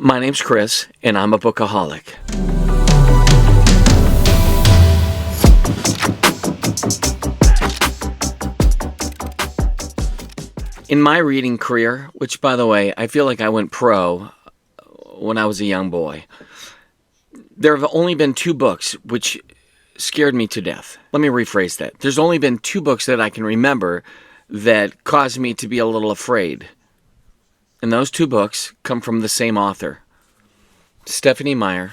My name's Chris, and I'm a bookaholic. In my reading career, which, by the way, I feel like I went pro when I was a young boy, there have only been 2 books which scared me to death. Let me rephrase that. There's only been 2 books that I can remember that caused me to be a little afraid. And those 2 books come from the same author, Stephenie Meyer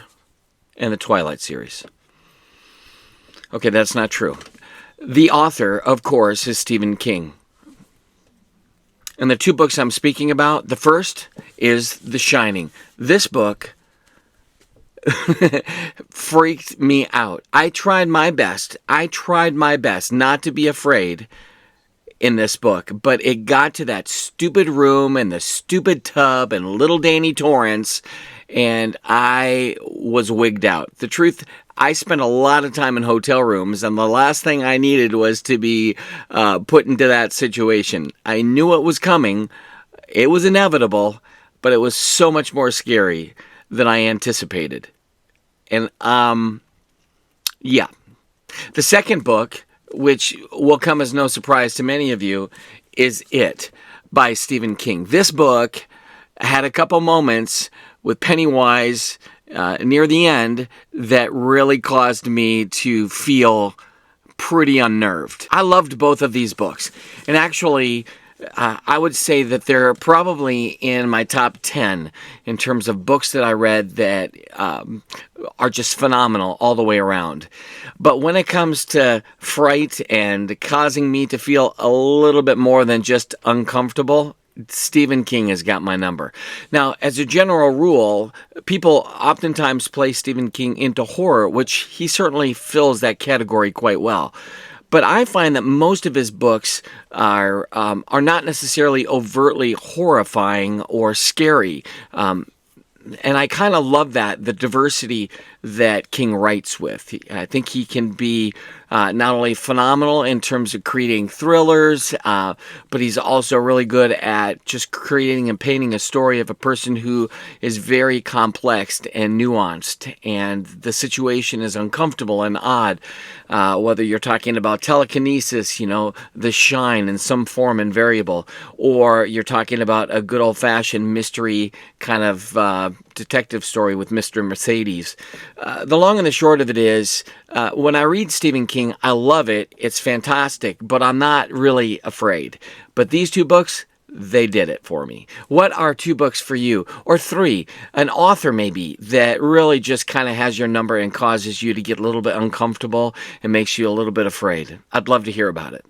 and the Twilight series. Okay, that's not true. The author, of course, is Stephen King. And the 2 books I'm speaking about, the first is The Shining. This book freaked me out. I tried my best not to be afraid in this book, but it got to that stupid room and the stupid tub and little Danny Torrance, and I was wigged out. The truth, I spent a lot of time in hotel rooms, and the last thing I needed was to be put into that situation. I knew it was coming. It was inevitable, but it was so much more scary than I anticipated. And, yeah. The second book, which will come as no surprise to many of you, is It by Stephen King. This book had a couple moments with Pennywise near the end that really caused me to feel pretty unnerved. I loved both of these books. And actually, I would say that they're probably in my top 10 in terms of books that I read that are just phenomenal all the way around. But when it comes to fright and causing me to feel a little bit more than just uncomfortable, Stephen King has got my number. Now, as a general rule, people oftentimes place Stephen King into horror, which he certainly fills that category quite well. But I find that most of his books are not necessarily overtly horrifying or scary. And I kind of love that, the diversity that King writes with. I think he can be not only phenomenal in terms of creating thrillers, but he's also really good at just creating and painting a story of a person who is very complex and nuanced, and the situation is uncomfortable and odd. Whether you're talking about telekinesis, the shine in some form and variable, or you're talking about a good old-fashioned mystery kind of detective story with Mr. Mercedes. The long and the short of it is, when I read Stephen King, I love it. It's fantastic, but I'm not really afraid. But these 2 books, they did it for me. What are 2 books for you? Or 3? An author maybe that really just kind of has your number and causes you to get a little bit uncomfortable and makes you a little bit afraid. I'd love to hear about it.